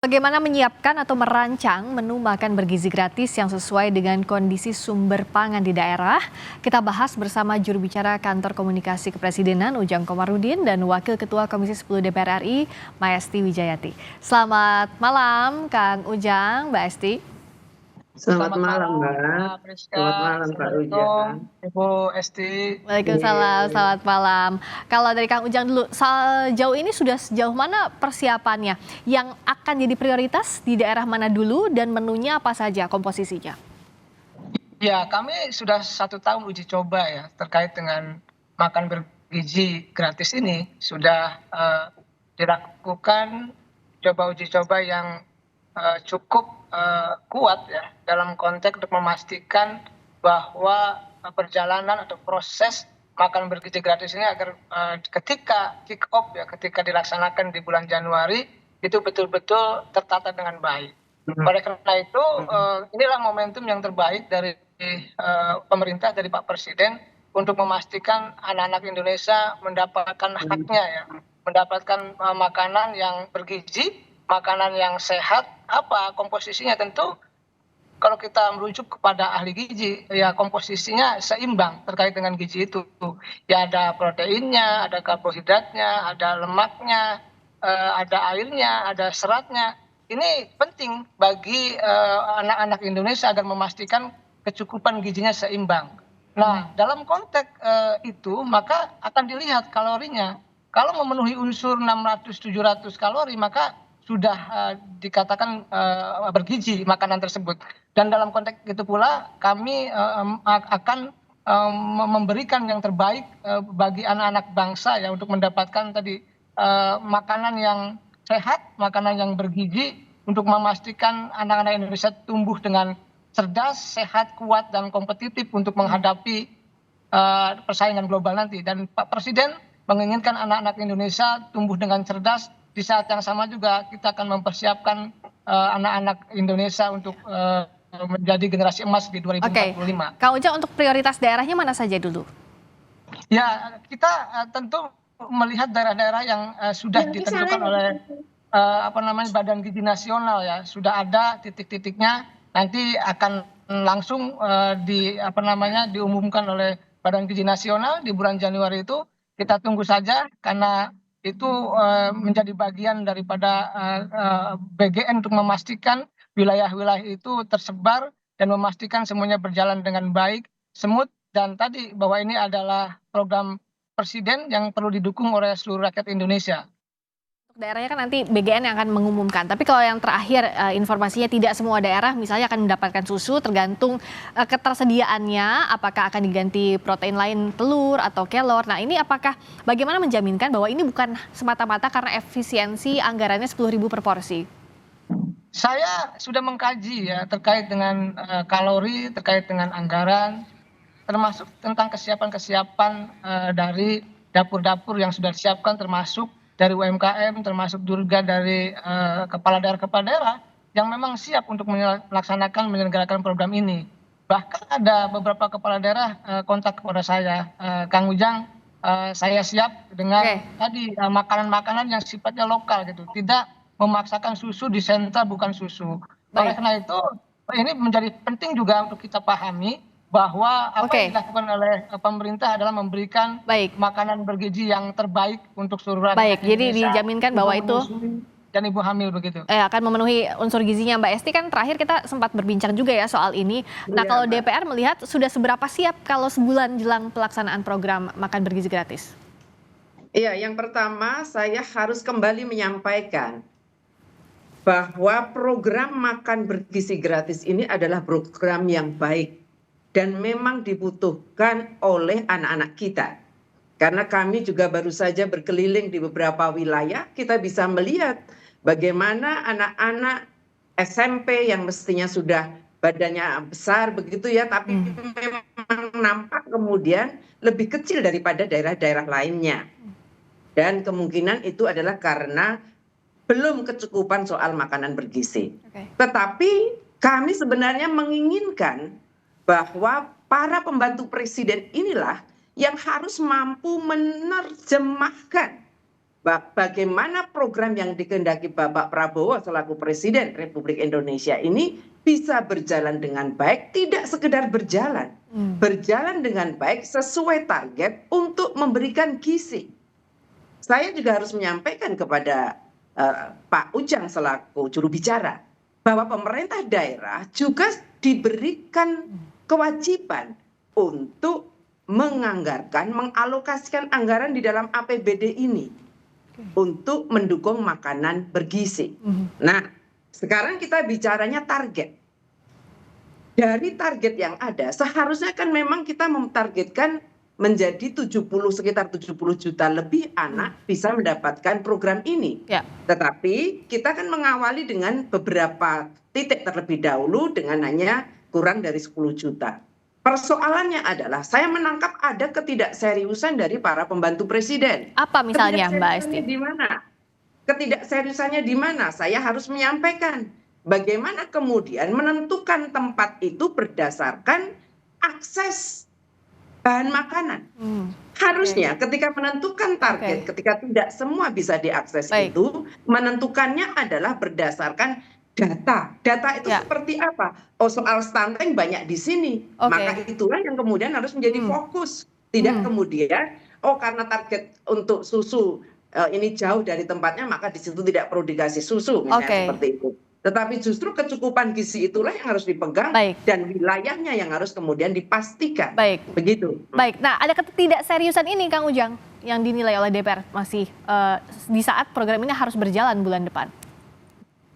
Bagaimana menyiapkan atau merancang menu makan bergizi gratis yang sesuai dengan kondisi sumber pangan di daerah? Kita bahas bersama juru bicara Kantor Komunikasi Kepresidenan Ujang Komarudin dan Wakil Ketua Komisi 10 DPR RI, Maesti Wijayati. Selamat malam, Kang Ujang, Mbak Esti. Selamat Selamat malam, malam, Mbak. Kak Priska. Selamat malam, Pak Assalamualaikum, Ujang. Ibu Esti. Waalaikumsalam, Iya. selamat malam. Kalau dari Kang Ujang dulu, sejauh ini sudah sejauh mana persiapannya? Yang akan jadi prioritas di daerah mana dulu dan menunya apa saja komposisinya? Ya, kami sudah 1 tahun uji coba ya terkait dengan makan bergizi gratis ini. Sudah dilakukan uji coba yang cukup kuat ya dalam konteks untuk memastikan bahwa perjalanan atau proses makan bergizi gratis ini agar ketika kick off ya, ketika dilaksanakan di bulan Januari itu betul-betul tertata dengan baik. Oleh karena itu inilah momentum yang terbaik dari pemerintah, dari Pak Presiden untuk memastikan anak-anak Indonesia mendapatkan haknya ya, mendapatkan makanan yang bergizi, makanan yang sehat. Apa komposisinya? Tentu kalau kita merujuk kepada ahli gizi ya komposisinya seimbang terkait dengan gizi itu. Ya ada proteinnya, ada karbohidratnya, ada lemaknya, ada airnya, ada seratnya. Ini penting bagi anak-anak Indonesia agar memastikan kecukupan gizinya seimbang. Nah, dalam konteks itu maka akan dilihat kalorinya. Kalau memenuhi unsur 600-700 kalori maka sudah dikatakan bergizi makanan tersebut. Dan dalam konteks itu pula kami akan memberikan yang terbaik bagi anak-anak bangsa ya untuk mendapatkan tadi makanan yang sehat, makanan yang bergizi untuk memastikan anak-anak Indonesia tumbuh dengan cerdas, sehat, kuat dan kompetitif untuk menghadapi persaingan global nanti. Dan Pak Presiden menginginkan anak-anak Indonesia tumbuh dengan cerdas. Di saat yang sama juga kita akan mempersiapkan anak-anak Indonesia untuk menjadi generasi emas di 2045. Kang Ujang, untuk prioritas daerahnya mana saja dulu? Ya, kita tentu melihat daerah-daerah yang sudah ditentukan oleh Badan Gizi Nasional ya, sudah ada titik-titiknya. Nanti akan langsung diumumkan oleh Badan Gizi Nasional di bulan Januari itu. Kita tunggu saja karena itu menjadi bagian daripada BGN untuk memastikan wilayah-wilayah itu tersebar dan memastikan semuanya berjalan dengan baik, smooth, dan tadi bahwa ini adalah program Presiden yang perlu didukung oleh seluruh rakyat Indonesia. Untuk daerahnya kan nanti BGN yang akan mengumumkan. Tapi kalau yang terakhir informasinya tidak semua daerah misalnya akan mendapatkan susu tergantung ketersediaannya, apakah akan diganti protein lain telur atau kelor. Nah ini apakah bagaimana menjaminkan bahwa ini bukan semata-mata karena efisiensi anggarannya 10.000 per porsi? Saya sudah mengkaji ya terkait dengan kalori, terkait dengan anggaran, termasuk tentang kesiapan-kesiapan dari dapur-dapur yang sudah disiapkan, termasuk dari UMKM, termasuk juga dari kepala daerah yang memang siap untuk melaksanakan menyelenggarakan program ini. Bahkan ada beberapa kepala daerah kontak kepada saya, Kang Ujang, saya siap dengan tadi makanan-makanan yang sifatnya lokal gitu, tidak memaksakan susu di sentra bukan susu. Oleh karena itu ini menjadi penting juga untuk kita pahami bahwa apa yang dilakukan oleh pemerintah adalah memberikan makanan bergizi yang terbaik untuk seluruh rakyat Indonesia. Jadi dijaminkan bahwa itu dan ibu hamil begitu. Akan memenuhi unsur gizinya. Mbak Esti, kan terakhir kita sempat berbincang juga ya soal ini. Nah kalau DPR melihat sudah seberapa siap kalau sebulan jelang pelaksanaan program makan bergizi gratis? Iya, yang pertama saya harus kembali menyampaikan bahwa program makan bergizi gratis ini adalah program yang baik dan memang dibutuhkan oleh anak-anak kita. Karena kami juga baru saja berkeliling di beberapa wilayah, kita bisa melihat bagaimana anak-anak SMP yang mestinya sudah badannya besar begitu ya, tapi memang nampak kemudian lebih kecil daripada daerah-daerah lainnya. Dan kemungkinan itu adalah karena belum kecukupan soal makanan bergizi. Tetapi kami sebenarnya menginginkan bahwa para pembantu presiden inilah yang harus mampu menerjemahkan bagaimana program yang dikehendaki Bapak Prabowo selaku Presiden Republik Indonesia ini bisa berjalan dengan baik, tidak sekedar berjalan dengan baik sesuai target untuk memberikan gizi. Saya juga harus menyampaikan kepada Pak Ujang selaku juru bicara bahwa pemerintah daerah juga diberikan kewajiban untuk menganggarkan, mengalokasikan anggaran di dalam APBD ini untuk mendukung makanan bergizi. Nah, sekarang kita bicaranya target. Dari target yang ada, seharusnya kan memang kita mentargetkan menjadi sekitar 70 juta lebih anak bisa mendapatkan program ini. Tetapi kita kan mengawali dengan beberapa titik terlebih dahulu dengan hanya kurang dari 10 juta. Persoalannya adalah saya menangkap ada ketidakseriusan dari para pembantu presiden. Apa misalnya Mbak Esti? Di mana? Ketidakseriusannya di mana? Saya harus menyampaikan bagaimana kemudian menentukan tempat itu berdasarkan akses bahan makanan. Harusnya ketika menentukan target, ketika tidak semua bisa diakses itu, menentukannya adalah berdasarkan data. Data itu seperti apa? Oh, soal stunting banyak di sini. Maka itulah yang kemudian harus menjadi fokus. Tidak kemudian, oh karena target untuk susu ini jauh dari tempatnya, maka di situ tidak perlu dikasih susu, misalnya seperti itu. Tetapi justru kecukupan gizi itulah yang harus dipegang dan wilayahnya yang harus kemudian dipastikan. Begitu. Baik, nah ada ketidakseriusan ini Kang Ujang yang dinilai oleh DPR masih di saat program ini harus berjalan bulan depan.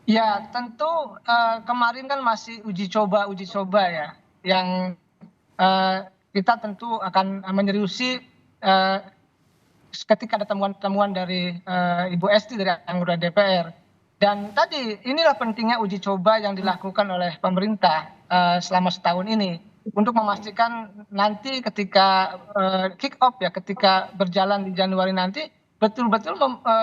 Ya tentu kemarin kan masih uji coba ya, yang kita tentu akan menyeriusi ketika ada temuan-temuan dari Ibu Esti dari anggota DPR. Dan tadi inilah pentingnya uji coba yang dilakukan oleh pemerintah selama setahun ini untuk memastikan nanti ketika kick off ya, ketika berjalan di Januari nanti betul-betul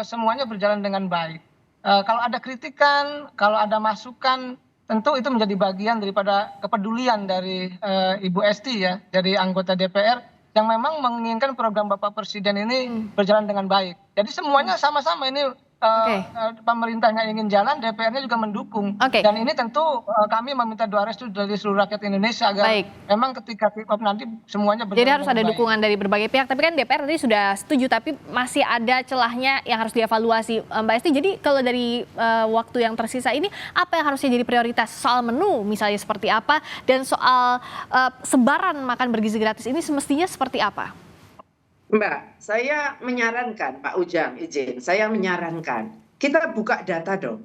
semuanya berjalan dengan baik. Kalau ada kritikan, kalau ada masukan, tentu itu menjadi bagian daripada kepedulian dari Ibu Esti ya, dari anggota DPR yang memang menginginkan program Bapak Presiden ini berjalan dengan baik. Jadi semuanya sama-sama ini pemerintahnya ingin jalan, DPR-nya juga mendukung. Dan ini tentu kami meminta doa restu dari seluruh rakyat Indonesia agar memang ketika kick off nanti semuanya berjalan. Jadi harus ada dukungan dari berbagai pihak. Tapi kan DPR tadi sudah setuju, tapi masih ada celahnya yang harus dievaluasi, Mbak Esti. Jadi kalau dari waktu yang tersisa ini, apa yang harusnya jadi prioritas? Soal menu misalnya seperti apa, dan soal sebaran makan bergizi gratis ini semestinya seperti apa? Mbak, saya menyarankan, Pak Ujang izin, saya menyarankan kita buka data dong.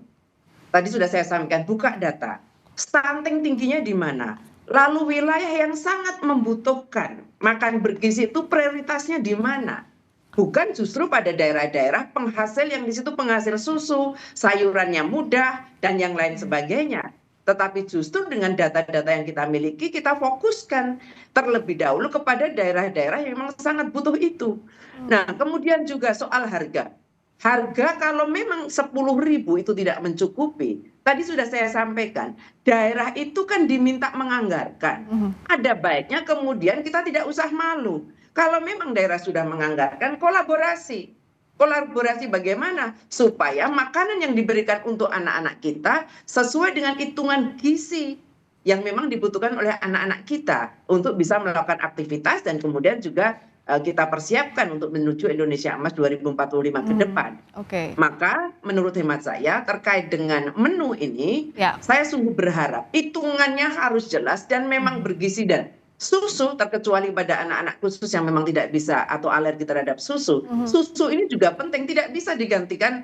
Tadi sudah saya sampaikan, buka data. Stunting tingginya di mana? Lalu wilayah yang sangat membutuhkan makan bergizi itu prioritasnya di mana? Bukan justru pada daerah-daerah penghasil yang di situ penghasil susu, sayurannya mudah, dan yang lain sebagainya. Tetapi justru dengan data-data yang kita miliki, kita fokuskan terlebih dahulu kepada daerah-daerah yang memang sangat butuh itu. Nah, kemudian juga soal harga. Harga kalau memang 10.000 itu tidak mencukupi, tadi sudah saya sampaikan, daerah itu kan diminta menganggarkan. Ada baiknya kemudian kita tidak usah malu. Kalau memang daerah sudah menganggarkan, kolaborasi. Kolaborasi bagaimana? Supaya makanan yang diberikan untuk anak-anak kita sesuai dengan hitungan gizi yang memang dibutuhkan oleh anak-anak kita untuk bisa melakukan aktivitas dan kemudian juga kita persiapkan untuk menuju Indonesia Emas 2045 ke depan. Maka menurut hemat saya terkait dengan menu ini, saya sungguh berharap hitungannya harus jelas dan memang bergizi. Dan susu, terkecuali pada anak-anak khusus yang memang tidak bisa atau alergi terhadap susu, susu ini juga penting, tidak bisa digantikan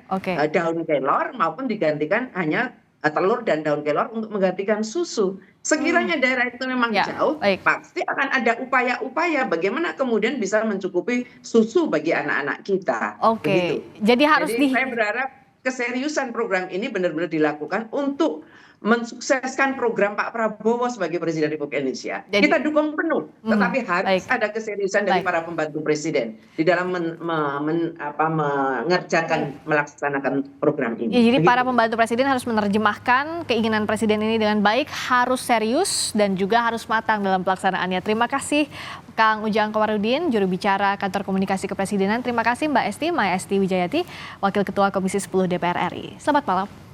daun kelor maupun digantikan hanya telur dan daun kelor untuk menggantikan susu. Sekiranya daerah itu memang jauh, pasti akan ada upaya-upaya bagaimana kemudian bisa mencukupi susu bagi anak-anak kita. Jadi harus saya berharap keseriusan program ini benar-benar dilakukan untuk mensukseskan program Pak Prabowo sebagai Presiden Republik Indonesia. Jadi- Kita dukung penuh, tetapi harus baik. ada keseriusan dari Baik. para pembantu presiden di dalam melaksanakan program ini. Ya, jadi Begitu. para pembantu presiden harus menerjemahkan keinginan presiden ini dengan baik, harus serius dan juga harus matang dalam pelaksanaannya. Terima kasih Kang Ujang Komarudin, juru bicara Kantor Komunikasi Kepresidenan. Terima kasih Mbak Esti, Maya Esti Wijayati, Wakil Ketua Komisi 10 DPR RI. Selamat malam.